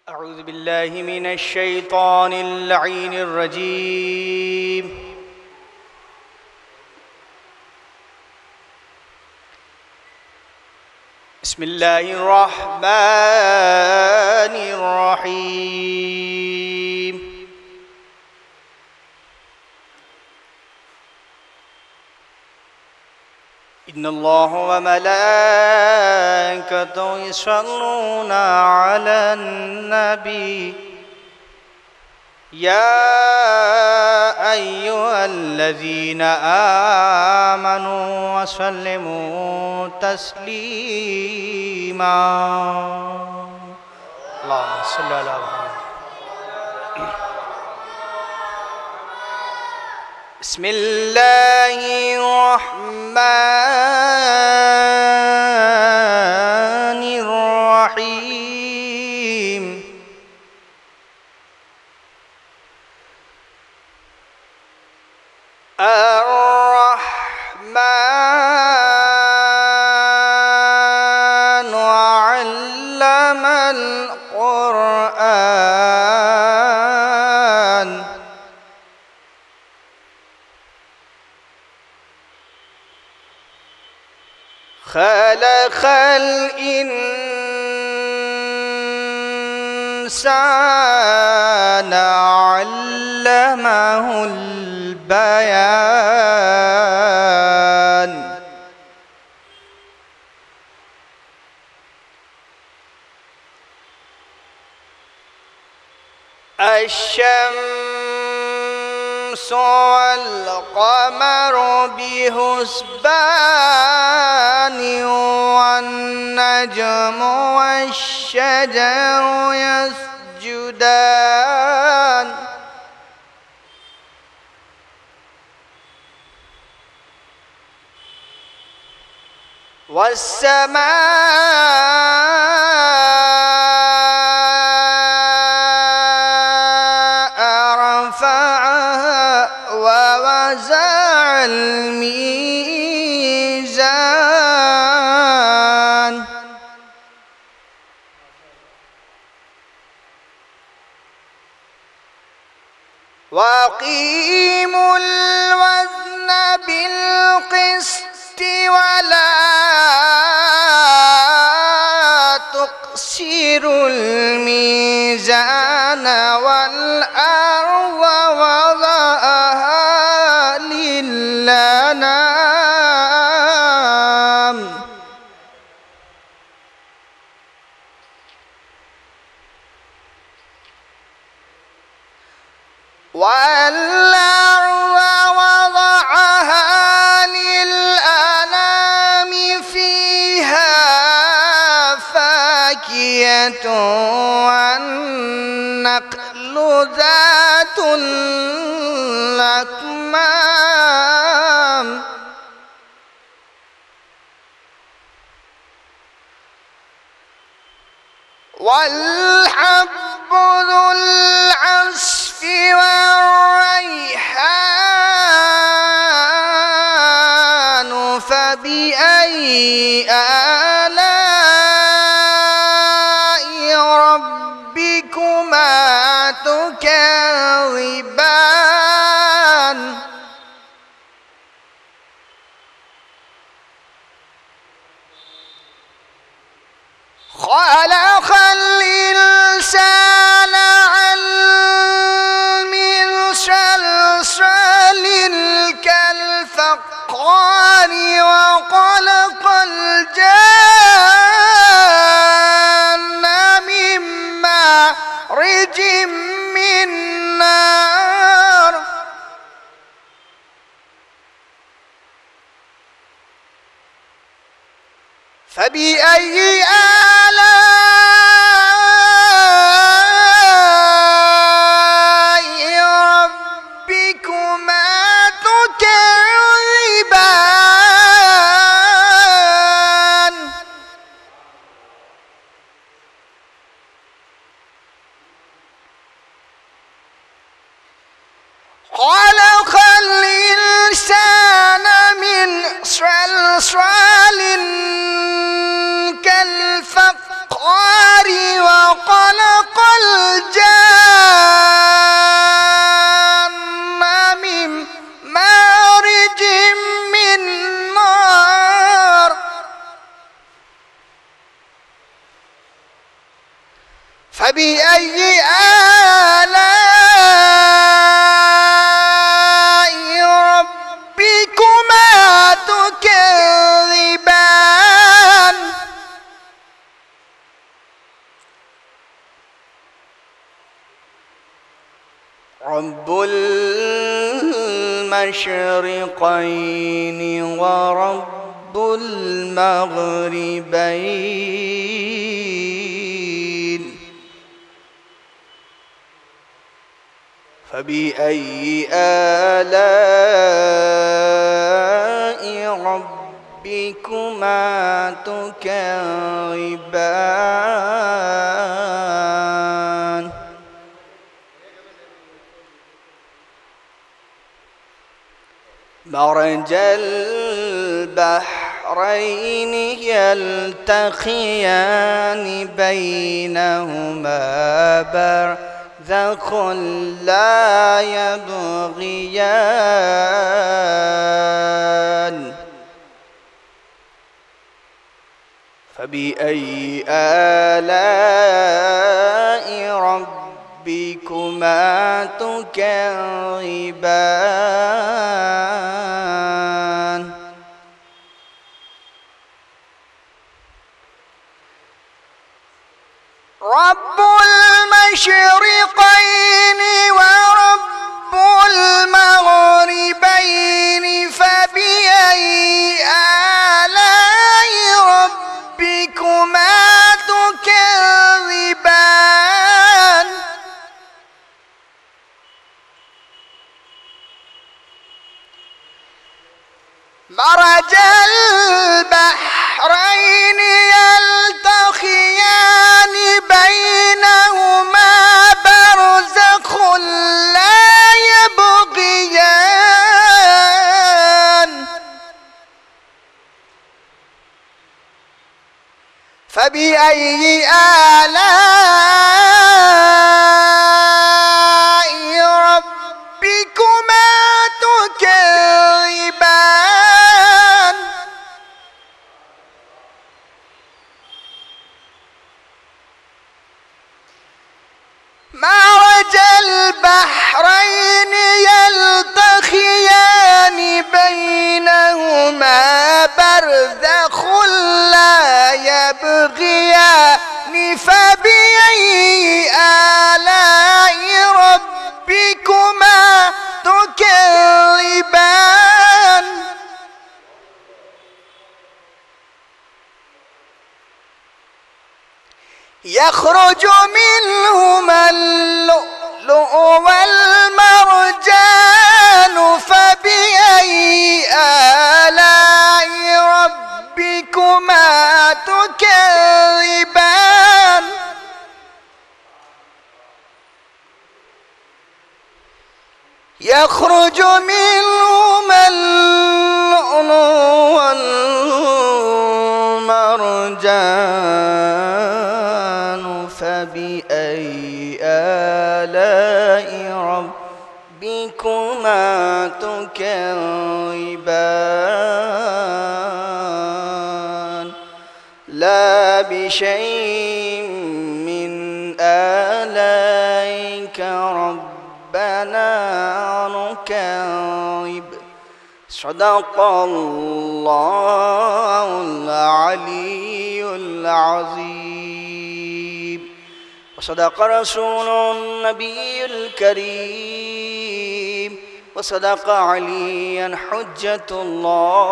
أعوذ بالله من الشيطان اللعين الرجيم. بسم الله الرحمن الرحيم. إن الله وملائكته يصلون على النبي يا أيها الذين آمنوا وسلموا تسليما. اللهم صل على محمد. بسم الله الرحمن الرحيم. الرحمن علم القرآن خلق الإنسان علمه البيان. الشمس والقمر بحسبان والنجم والشجر يسجدان والسماء رفعها ووزع الميزان وأقيموا الوزن بالقسط ولا تخسروا الميزان والأرض وضعها للأنام والأرض وضعها للأنام فيها فاكهة والنخل ذات الأكمام والحب ذو العصف والريحان فبأي آلاء ربكما تكذبان خلق الإنسان من صلصال كالفخار وخلق الجن من مارج من نار فبأي آلاء ربكما تكذبان خلق الإنسان من صلصال كالفخار فبأي آلاء ربكما تكذبان رب المشرقين ورب المغربين فبأي آلاء ربكما تكذبان مرج البحرين يلتقيان بينهما برزخ لا يبغيان فبأي آلاء ربكما تكذبان رب المشرقين ورب المغربين فبأي آلاء ربكما تكذبان مرج البحرين يلتقيان بينهما برزخ لا يبغيان فبأي آلاء ربكما تكذبان مرج البحرين يلتقيان بينهما برزخ لا يبغيان فبأي آلاء ربكما تكذبان يخرج منهما اللؤلؤ والمرجان فبأي آلاء ربكما تكذبان يخرج منهما اللؤلؤ والمرجان فبأي آلاء ربكما تكذبان لا بشيء من آلائك ربنا نكذب صدق الله العلي العظيم وصدق رسول النبي الكريم وصدق عليا حجة الله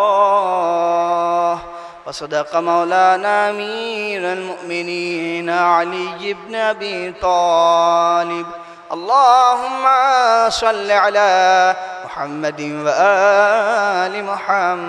وصدق مولانا أمير المؤمنين علي بن أبي طالب اللهم صل على محمد وآل محمد